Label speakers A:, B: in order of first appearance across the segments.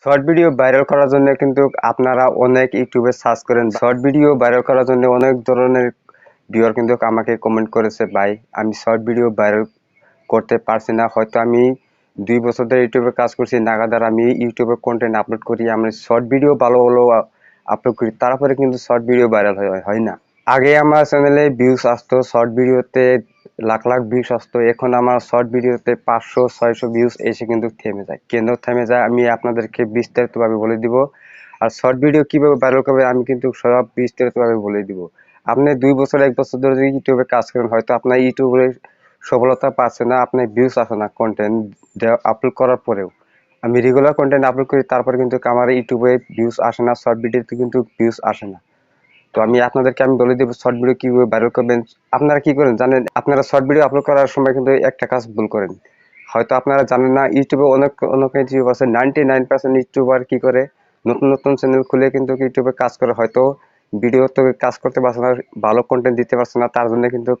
A: Short video viral করার জন্য কিন্তু আপনারা অনেক ইউটিউবে সার্চ করেন। শর্ট ভিডিও ভাইরাল করার জন্য অনেক ধরনের ভিউয়ার কিন্তু আমাকে কমেন্ট করেছে, ভাই আমি শর্ট ভিডিও ভাইরাল করতে পারছি না। হয়তো আমি 2 বছর ধরে ইউটিউবে কাজ করছি, নাগাদার আমি ইউটিউবে কন্টেন্ট আপলোড করি, আমি শর্ট ভিডিও ভালো ভালো আপলোড করি, তারপরে কিন্তু শর্ট ভিডিও ভাইরাল হয় না। আগে আমার চ্যানেলে ভিউজ আসতো, শর্ট ভিডিওতে লাখ লাখ ভিউজ আসতো। এখন আমার শর্ট ভিডিওতে 500-600 ভিউজ এসে কিন্তু থেমে যায়। কেন থেমে যায় আমি আপনাদেরকে বিস্তারিতভাবে বলে দিব। আর শর্ট ভিডিও কিভাবে ভাইরাল করবে আমি কিন্তু সব বিস্তারিতভাবে বলে দিব। আপনি 2 বছর 1 বছর ধরে যদি ইউটিউবে কাজ করেন, হয়তো আপনার ইউটিউবে সফলতা পাচ্ছে না, আপনার ভিউজ আসে না কন্টেন্ট আপলোড করার পরেও। আমি রেগুলার কন্টেন্ট আপলোড করি, তারপরে কিন্তু আমার ইউটিউবে ভিউজ আসে না, শর্ট ভিডিওতে কিন্তু ভিউজ আসে না। তো আমি আপনাদেরকে বলে দেব শর্ট ভিডিও কিভাবে ভাইরাল করবেন। আপনারা কি করেন জানেন? আপনারা শর্ট ভিডিও আপলোড করার সময় কিন্তু একটা কাজ ভুল করেন। হয়তো আপনারা জানেন না, ইউটিউবে অনেক অনেক ইউটিউব আছে, 99% ইউটিউবার কি করে, নতুন নতুন চ্যানেল খুলে কিন্তু ইউটিউবে কাজ করে, হয়তো ভিডিও তো কাজ করতে পারছে না, ভালো কন্টেন্ট দিতে পারছে না, তার জন্য কিন্তু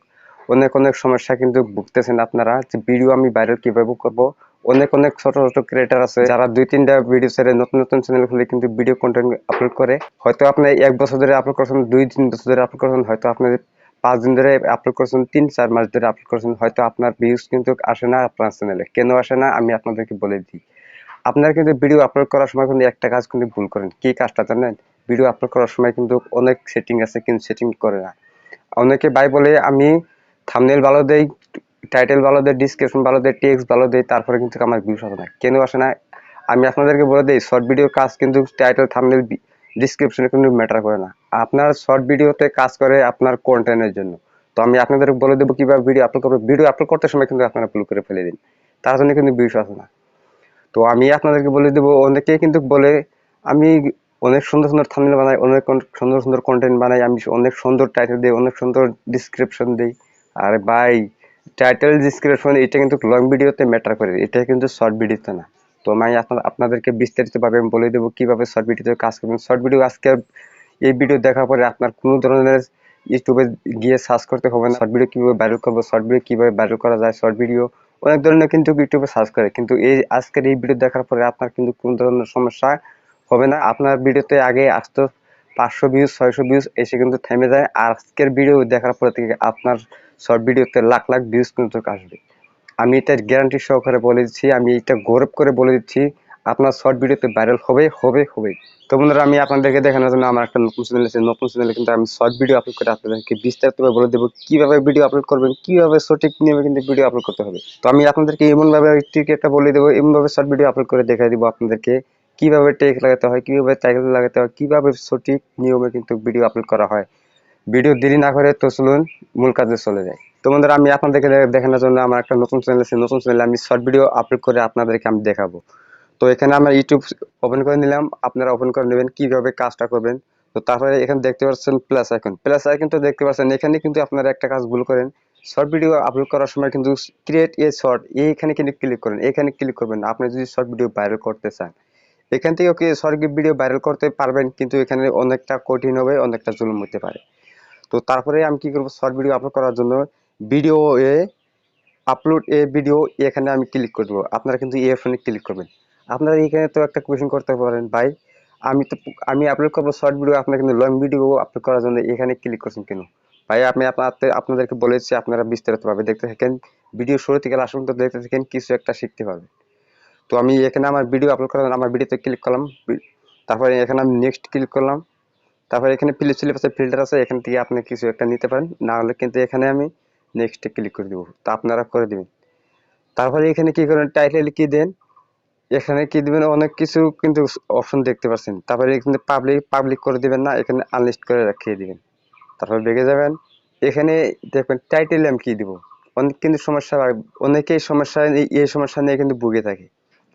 A: অনেক অনেক সমস্যা কিন্তু ভুগতেছেন আপনারা। যে ভিডিও আমি ভাইরাল কিভাবে করব, অনেক অনেক ছোট ছোট ক্রিয়েটার আছে যারা 2-3টা ভিডিও ছেড়ে নতুন নতুন চ্যানেল খুলে কিন্তু ভিডিও কন্টেন্ট আপলোড করে। হয়তো আপনি 1 বছর ধরে আপলোড করছেন, 2-3 বছর ধরে আপলোড করছেন, হয়তো আপনি 5 দিন ধরে আপলোড করছেন, 3-4 মাস ধরে আপলোড করছেন, হয়তো আপনার ভিউজ কিন্তু আসে না আপনার চ্যানেলে। কেন আসে না আমি আপনাদেরকে বলে দিই। আপনারা কিন্তু ভিডিও আপলোড করার সময় কিন্তু একটা কাজ কিন্তু ভুল করেন। কি কাজটা জানেন? ভিডিও আপলোড করার সময় কিন্তু অনেক সেটিং আছে, কিন্তু সেটিং করে না। অনেকে ভাই বলে আমি থাম্বনেল ভালো দেই, টাইটেল ভালো দেই, ডেসক্রিপশন ভালো দেই, টেক্সট ভালো দেই, তারপরে কিন্তু আমার ভিউজ আসে না। কেন আসে না আমি আপনাদেরকে বলে দেই, শর্ট ভিডিও কাজ কিন্তু টাইটেল, থাম্বনেল, ডেসক্রিপশনে কিন্তু ম্যাটার করে না। আপনার শর্ট ভিডিওতে কাজ করে আপনার কন্টেন্টের জন্য। তো আমি আপনাদের বলে দেবো কিভাবে ভিডিও আপলোড করবো। ভিডিও আপলোড করতে সময় কিন্তু আপনারা ভুল করে ফেলে দিন, তার জন্য কিন্তু ভিউজ আসে না। তো আমি আপনাদেরকে বলে দেবো, অনেকে কিন্তু বলে আমি অনেক সুন্দর সুন্দর থাম্বনেল বানাই, অনেক সুন্দর সুন্দর কন্টেন্ট বানাই, আমি অনেক সুন্দর টাইটেল দিই, অনেক সুন্দর ডিসক্রিপশন দিই। আর ভাই, টাইটেল ডিসক্রিপশন এটা কিন্তু লং ভিডিওতে ম্যাটার করে, এটা কিন্তু শর্ট ভিডিওতে না। তো আমি আপনাদেরকে বিস্তারিতভাবে আমি বলে দেবো কিভাবে শর্ট ভিডিওতে কাজ করবেন। শর্ট ভিডিও আজকে এই ভিডিও দেখার পরে আপনার কোনো ধরনের ইউটিউবে গিয়ে সার্চ করতে হবে না। শর্ট ভিডিও কিভাবে ভাইরাল করবো, শর্ট ভিডিও কিভাবে ভাইরাল করা যায়, শর্ট ভিডিও অনেক ধরনের কিন্তু ইউটিউবে সার্চ করে, কিন্তু এই আজকের এই ভিডিও দেখার পরে আপনার কিন্তু কোনো ধরনের সমস্যা হবে না। আপনার ভিডিওতে আগে আসতো 500 ভিউজ, 600 ভিউজ এসে কিন্তু থেমে যায়, আর আজকের ভিডিও দেখার পরে থেকে আপনার শর্ট ভিডিওতে লাখ লাখ ভিউজ কিন্তু আসবে। আমি এটা গ্যারান্টি সহকারে বলে দিচ্ছি, আমি এটা গৌরব করে বলে দিচ্ছি, আপনার শর্ট ভিডিওতে ভাইরাল হবে হবে হবে। তো বন্ধুরা, আমি আপনাদেরকে দেখানোর জন্য আমার একটা নতুন চ্যানেল আছে, নতুন চ্যানেলে কিন্তু আমি শর্ট ভিডিও আপলোড করে আপনাদেরকে বিস্তারিতভাবে বলে দেবো কিভাবে ভিডিও আপলোড করবেন, কিভাবে সঠিক নিয়মে কিন্তু ভিডিও আপলোড করতে হবে। তো আমি আপনাদেরকে এমনভাবে ট্রিক একটা বলে দেবো, এমনভাবে শর্ট ভিডিও আপলোড করে দেখাই দিব আপনাদেরকে কিভাবে টেক্সট লাগাতে হয়, কিভাবে টাইটেল লাগাতে হয়, কিভাবে সঠিক নিয়মে কিন্তু ভিডিও আপলোড করা হয়। ভিডিও দেরি না করে তো চলুন মূল কাজে চলে যায়। তো বন্ধুরা, আমি আপনাদেরকে দেখানোর জন্য আমার একটা নতুন চ্যানেল আছে, নতুন চ্যানেলে আমি শর্ট ভিডিও আপলোড করে আপনাদেরকে আমি দেখাবো। তো এখানে আমরা ইউটিউব ওপেন করে নিলাম, আপনারা ওপেন করে নেবেন কিভাবে কাজটা করবেন। তো তারপরে এখানে দেখতে পাচ্ছেন প্লাস আইকন, প্লাস আইকন তো দেখতে পাচ্ছেন, এখানে কিন্তু আপনারা একটা কাজ ভুল করেন। শর্ট ভিডিও আপলোড করার সময় কিন্তু ক্রিয়েট এ শর্ট, এইখানে কিন্তু ক্লিক করেন, এখানে ক্লিক করবেন না আপনি যদি শর্ট ভিডিও ভাইরাল করতে চান। এখান থেকে ওকে শর্ট ভিডিও ভাইরাল করতে পারবেন, কিন্তু এখানে অনেকটা কঠিন হবে, অনেকটা জুলুম হতে পারে। তো তারপরে আমি কি করবো, শর্ট ভিডিও আপলোড করার জন্য ভিডিও এ আপলোড এ ভিডিও, এখানে আমি ক্লিক করে দেবো। আপনারা কিন্তু এই অপশনে ক্লিক করবেন। আপনারা এখানে তো একটা কোয়েশ্চেন করতে পারেন, ভাই আমি তো আমি আপলোড করবো শর্ট ভিডিও, আপনারা কিন্তু লং ভিডিও আপলোড করার জন্য এখানে ক্লিক করছেন কেন? ভাই আমি আপনাদেরকে বলেছি, আপনারা বিস্তারিতভাবে দেখতে থাকেন, ভিডিও শুরু থেকে লাস্ট পর্যন্ত দেখতে থাকেন, কিছু একটা শিখতে পারবেন। তো আমি এখানে আমার ভিডিও আপলোড করার জন্য আমার ভিডিওতে ক্লিক করলাম, তারপরে এখানে আমি নেক্সট ক্লিক করলাম। তারপরে এখানে প্লে আছে, ফিল্টার আছে, এখান থেকে আপনি কিছু একটা নিতে পারেন, না হলে কিন্তু এখানে আমি নেক্সটে ক্লিক করে দিব। তা আপনারা করে দিবেন। তারপরে এখানে কি করেন, টাইটেল কি দেন, এখানে কি দিবেন, অনেক কিছু কিন্তু অপশন দেখতে পাচ্ছেন। তারপরে এখানে পাবলিক পাবলিক করে দিবেন না, এখানে আনলিস্ট করে রাখিয়ে দিবেন। তারপর বেগে যাবেন, এখানে দেখবেন টাইটেল আমি কি দিব। অনেক কিন্তু সমস্যা হয়, অনেকেই সমস্যা এই সমস্যা নিয়ে কিন্তু ভুগে থাকে।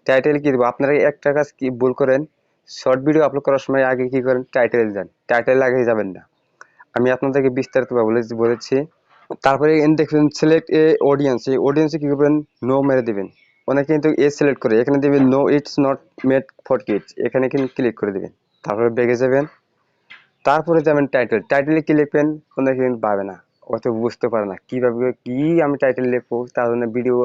A: টাইটেল কি দিব, আপনারা একটা কাজ কি ভুল করেন, শর্ট ভিডিও আপলোড করার সময় আগে কি করেন, টাইটেল দেন, টাইটেল আগে যাবেন না। আমি আপনাদেরকে বিস্তারিতভাবে বলেছি। তারপরে এখানে দেখবেন সিলেক্ট এ অডিয়েন্স, এই অডিয়েন্সে কি করবেন, নো মেরে দিবেন। অনেকে কিন্তু এ সিলেক্ট করে, এখানে দিবেন no it's not made for kids, এখানে কিন্তু ক্লিক করে দিবেন। তারপরে বেগে যাবেন, তারপরে যাবেন টাইটেল, টাইটেলে কি লিখবেন, অনেকে কিন্তু পাবে না, অত বুঝতে পারে না কিভাবে কি আমি টাইটেল লিখবো, তার জন্য ভিডিও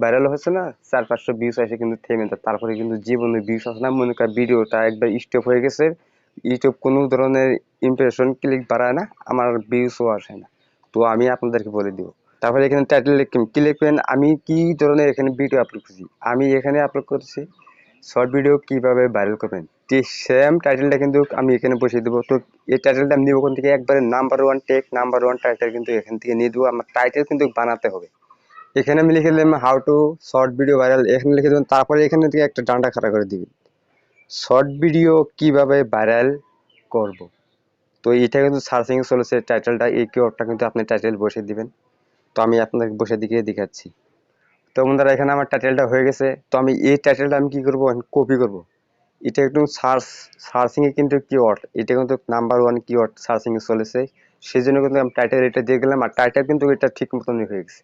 A: ভাইরাল হচ্ছে না, 400-500 ভিউজ আসে কিন্তু থেমে যায়, তারপরে কিন্তু জীবনে ভিউজ আসে না, মনে করেন ভিডিওটা একবার স্টপ হয়ে গেছে, ইউটিউব কোনো ধরনের ইমপ্রেশন ক্লিক বাড়ায় না, আমার ভিউজও আসে না। তো আমি আপনাদেরকে বলে দিব। তারপরে এখানে টাইটেল লিখবেন, কি লিখবেন, আমি কি ধরনের এখানে ভিডিও আপলোড করছি, আমি এখানে আপলোড করছি শর্ট ভিডিও কিভাবে ভাইরাল করবেন, ঠিক সেম টাইটেলটা কিন্তু আমি এখানে বসিয়ে দেবো। তো এই টাইটেলটা আমি দিব ওখান থেকে, একবারে নাম্বার 1 টেক, নাম্বার 1 টাইটেল কিন্তু এখান থেকে নিয়ে দেবো। আমার টাইটেল কিন্তু বানাতে হবে। এখানে আমি লিখে দিলাম how to short video viral, এখানে লিখে দেবেন। তারপরে এখানে থেকে একটা ডান্ডা খাড়া করে দিবেন, শর্ট ভিডিও কিভাবে ভাইরাল করব। তো এটা কিন্তু সার্চিং চলেছে টাইটেলটা, এই কিওয়ার্ডটা কিন্তু আপনি টাইটেল বসিয়ে দিবেন। তো আমি আপনাকে বসে দিকে দেখাচ্ছি। তো বন্ধুরা এখানে আমার টাইটেলটা হয়ে গেছে। তো আমি এই টাইটেলটা আমি কি করব, কপি করব। এটা একটু সার্চিং এ কিন্তু কিওয়ার্ড, এটা কিন্তু নাম্বার 1 কিওয়ার্ড সার্চিং এ চলেছে, সেই জন্য কিন্তু আমি টাইটেল এটা দিয়ে গেলাম, আর টাইটেল কিন্তু এটা ঠিক মতনই হয়ে গেছে।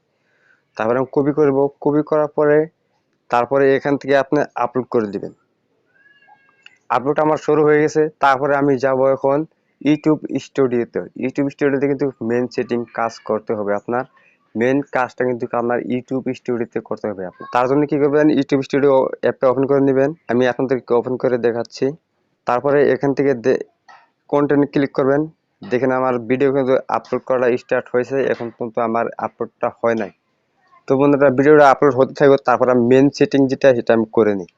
A: তারপরে আমি কপি করব, কপি করার পরে তারপরে এখান থেকে আপনি আপলোড করে দিবেন। আপলোড আমার শুরু হয়ে গেছে। তারপরে আমি যাব এখন ইউটিউব স্টুডিওতে। ইউটিউব স্টুডিওতে কিন্তু মেন সেটিং কাজ করতে হবে আপনার, মেন কাজটা কিন্তু আপনার ইউটিউব স্টুডিওতে করতে হবে আপনার। তার জন্য কি করবেন, ইউটিউব স্টুডিও অ্যাপটা ওপেন করে নেবেন, আমি আপনাদেরকে ওপেন করে দেখাচ্ছি। তারপরে এখান থেকে কন্টেন্ট ক্লিক করবেন। দেখেন আমার ভিডিও কিন্তু আপলোড করা স্টার্ট হয়েছে, এখন কিন্তু আমার আপলোডটা হয় নাই। তো বন্ধুরা ভিডিওটা আপলোড হতে থাকবে, তারপর আমি মেন সেটিং যেটা সেটা আমি করে নিই।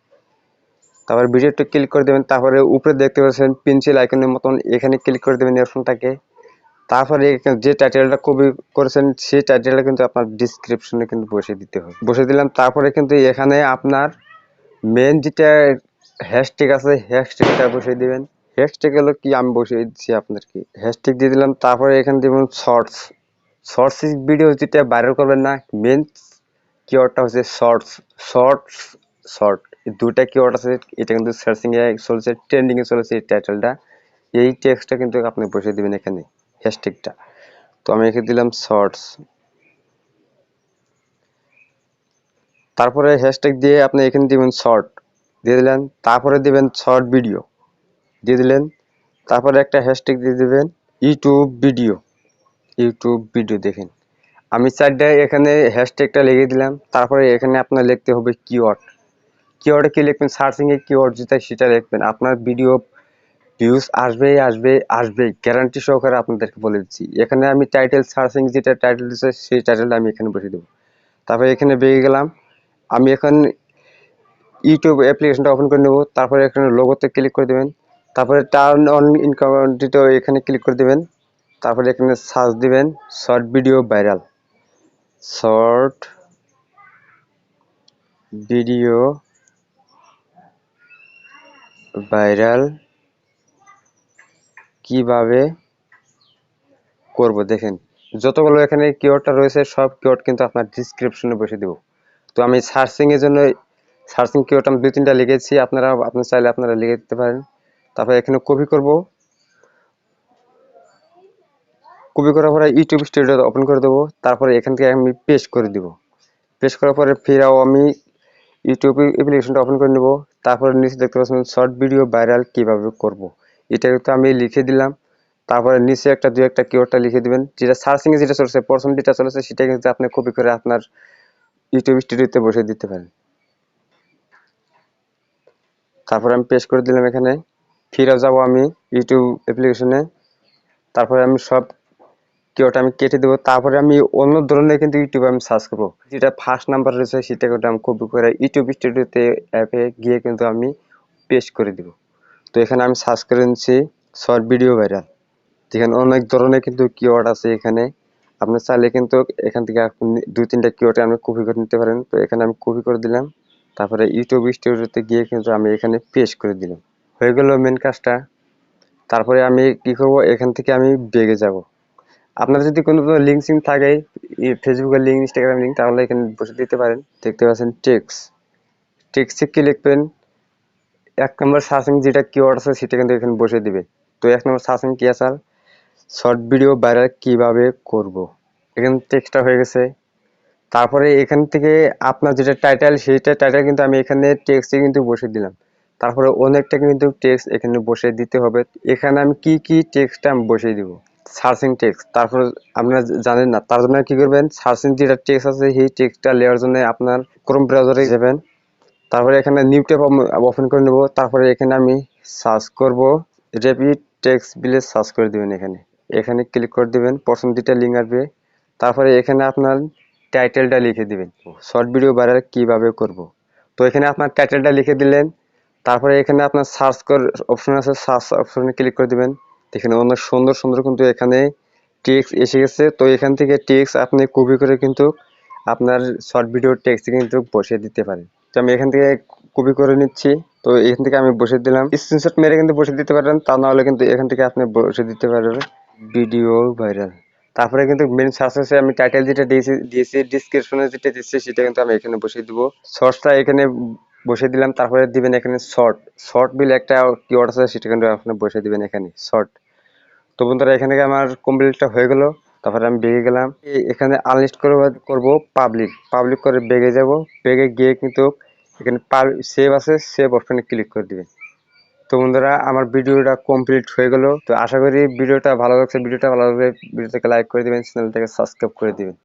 A: তারপরে ভিডিওটা ক্লিক করে দেবেন, তারপরে উপরে দেখতে পাচ্ছেন পেন্সিল আইকনের মতন, এখানে ক্লিক করে দেবেন এই অপশনটাকে। তারপরে যে টাইটেলটা কপি করেছেন সেই টাইটেলটা কিন্তু আপনার ডিসক্রিপশনে কিন্তু বসিয়ে দিতে হবে, বসিয়ে দিলাম। তারপরে কিন্তু এখানে আপনার মেন যেটা হ্যাশট্যাগ আছে হ্যাশট্যাগটা বসিয়ে দিবেন। হ্যাশট্যাগ হলো কি, আমি বসিয়ে দিচ্ছি আপনাদেরকে, হ্যাশট্যাগ দিয়ে দিলাম। তারপরে এখানে দেবেন শর্টস। শর্টস ভিডিও যেটা ভাইরাল করবেন না, মেন কিওয়ার্ডটা হচ্ছে শর্টস। শর্টস শর্ট, এই দুটা কিওয়ার্ড আছে, এটা কিন্তু সার্চিং এ চলছে, ট্রেন্ডিং এ চলেছে এই টাইটেলটা। এই টেক্সটটা কিন্তু আপনি বসিয়ে দিবেন এখানে হ্যাশট্যাগটা। তো আমি এখানে দিলাম শর্টস, তারপরে হ্যাশট্যাগ দিয়ে আপনি এখানে দিবেন শর্ট, দিয়ে দিলেন। তারপরে দিবেন শর্ট ভিডিও, দিয়ে দিলেন। তারপরে একটা হ্যাশট্যাগ দিয়ে দিবেন ইউটিউব ভিডিও। ইউটিউব ভিডিও দেখেন আমি চারটা এখানে হ্যাশট্যাগটা লিখে দিলাম। তারপরে এখানে আপনার লিখতে হবে কিওয়ার্ড। কিওয়ার্ডে কি লিখবেন, সার্চিং এ কিওয়ার্ড যেটা সেটা লিখবেন। আপনার ভিডিও ভিউজ আসবেই আসবে আসবেই, গ্যারান্টি সহকারে আপনাদেরকে বলে দিচ্ছি। এখানে আমি টাইটেল সার্চিং যেটা টাইটেল দিচ্ছে সেই টাইটেলটা আমি এখানে বসিয়ে দেবো। তারপরে এখানে বেরিয়ে গেলাম। আমি এখন ইউটিউব অ্যাপ্লিকেশনটা ওপেন করে নেব। তারপরে এখানে লোগোতে ক্লিক করে দেবেন। তারপরে টার্ন অন ইনকমেন্ট এখানে ক্লিক করে দেবেন। তারপরে এখানে সার্চ দিবেন short video viral. Short video viral কিভাবে করব, দেখেন যতগুলো এখানে কিওয়ার্ডটা রয়েছে সব কিওয়ার্ড কিন্তু আপনার ডেসক্রিপশনে বসে দেব। তো আমি সার্চিং এর জন্য সার্চিং কিওয়ার্ড আমি 2-3টা লিখেছি, আপনারা চাইলে আপনারা লিখে দিতে পারেন। তারপর এখানে কপি করব, কপি করার পরে ইউটিউব স্টুডিও ওপেন করে দেবো। তারপরে এখান থেকে আমি পেস্ট করে দিব। পেস্ট করার পরে ফিরাও আমি ইউটিউব অ্যাপ্লিকেশনটা ওপেন করে নেব। তারপরে নিচে দেখতে পাচ্ছেন শর্ট ভিডিও ভাইরাল কিভাবে করব, এটা কিন্তু আমি লিখে দিলাম। তারপরে নিচে একটা দুই একটা কিওয়ার্ডটা লিখে দিবেন, যেটা সার্চিং এ যেটা চলছে প্রথম যেটা চলেছে সেটা কিন্তু আপনি কপি করে আপনার ইউটিউব স্টুডিওতে বসে দিতে পারেন। তারপরে আমি পেস্ট করে দিলাম এখানে। ফিরে যাব আমি ইউটিউব অ্যাপ্লিকেশনে। তারপরে আমি সব কিওয়ার্ড আমি কেটে দেবো। তারপরে আমি অন্য ধরনের কিন্তু ইউটিউবে আমি সার্চ করবো, যেটা ফার্স্ট নাম্বার রয়েছে সেটা কিন্তু আমি কপি করে ইউটিউব স্টুডিওতে অ্যাপে গিয়ে কিন্তু আমি পেস্ট করে দিব। তো এখানে আমি সার্চ করে নিচ্ছি শর্ট ভিডিও ভাইরাল। যেখানে অনেক ধরনের কিন্তু কিওয়ার্ড আছে এখানে, আপনি চাইলে কিন্তু এখান থেকে আপনি 2-3টা কিওয়ার্ড আমি কপি করে নিতে পারেন। তো এখানে আমি কপি করে দিলাম। তারপরে ইউটিউব স্টুডিওতে গিয়ে কিন্তু আমি এখানে পেস্ট করে দিলাম। হয়ে গেল মেন কাজটা। তারপরে আমি কি করব, এখান থেকে আমি বেগে যাব। আপনার যদি কোনো লিঙ্ক সিঙ্ক থাকে, ফেসবুকের লিঙ্ক, ইনস্টাগ্রাম লিঙ্ক, তাহলে এখানে বসে দিতে পারেন। দেখতে পাচ্ছেন টেক্সট, টেক্সটে কি লিখবেন, 1 নম্বর সার্চিং যেটা কিওয়ার্ড আছে সেটা কিন্তু এখানে বসে দিবে। তো 1 নম্বর সার্চিং কি আছে, শর্ট ভিডিও ভাইরাল কিভাবে করব, এখানে টেক্সটটা হয়ে গেছে। তারপরে এখান থেকে আপনার যেটা টাইটেল সেইটা টাইটেল কিন্তু আমি এখানে টেক্সটে কিন্তু বসে দিলাম। তারপরে অনেকটা কিন্তু টেক্সট এখানে বসে দিতে হবে। এখানে আমি কি কি টেক্সটটা আমি বসিয়ে দিব, সার্চিং টেক্সট, তারপর আপনারা জানেন না, তার জন্য কি করবেন, সার্চিং যেটা টেক্সট আছে সেই টেক্সটটা নেওয়ার জন্য আপনার ক্রোম ব্রাউজারে যাবেন। তারপরে এখানে নিউ ট্যাব ওপেন করে নেব। তারপরে এখানে আমি সার্চ করব র্যাপিড টেক্সট ভিলেজ, সার্চ করে দিবেন। এখানে এখানে ক্লিক করে দিবেন, প্রথম দুইটা লিঙ্ক আসবে। তারপরে এখানে আপনার টাইটেলটা লিখে দিবেন, শর্ট ভিডিও ভাইরাল কিভাবে করব। তো এখানে আপনার টাইটেলটা লিখে দিলেন। তারপরে এখানে আপনার সার্চ কর অপশন আছে, সার্চ অপশনে ক্লিক করে দিবেন। এখানে অনেক সুন্দর সুন্দর কিন্তু এখানে টেক্সট এসে গেছে। তো এখান থেকে টেক্সট আপনি কপি করে কিন্তু আপনার শর্ট ভিডিও টেক্সট কিন্তু বসিয়ে দিতে পারেন। তো আমি এখান থেকে কপি করে নিচ্ছি। তো এখান থেকে আমি বসিয়ে দিলাম, স্ক্রিনশট মেরে কিন্তু বসিয়ে দিতে পারেন, তা না হলে কিন্তু এখান থেকে আপনি বসিয়ে দিতে পারবেন ভিডিও ভাইরাল। তারপরে কিন্তু মেন সার্চে আমি টাইটেল যেটা দিয়েছি ডিসক্রিপশনে যেটা দিচ্ছি সেটা কিন্তু আমি এখানে বসিয়ে দিব। শর্টসটা এখানে বসিয়ে দিলাম। তারপরে দিবেন এখানে শর্ট, শর্ট বিল একটা কিওয়ার্ড আছে সেটা কিন্তু আপনি বসিয়ে দিবেন এখানে শর্ট। তো বন্ধুরা এখানে আমার কমপ্লিটটা হয়ে গেল। তারপরে আমি বেগে গেলাম, এখানে আনলিস্ট করব পাবলিক, পাবলিক করে বেগে যাব। বেগে গিয়ে কিন্তু এখানে সেভ আছে, সেভ অপশনে ক্লিক করে দিবেন। তো বন্ধুরা আমার ভিডিওটা কমপ্লিট হয়ে গেল। তো আশা করি ভিডিওটা ভালো লাগছে। ভিডিওটা ভালো লাগলে ভিডিওটাকে লাইক করে দিবেন, চ্যানেলটাকে সাবস্ক্রাইব করে দিবেন।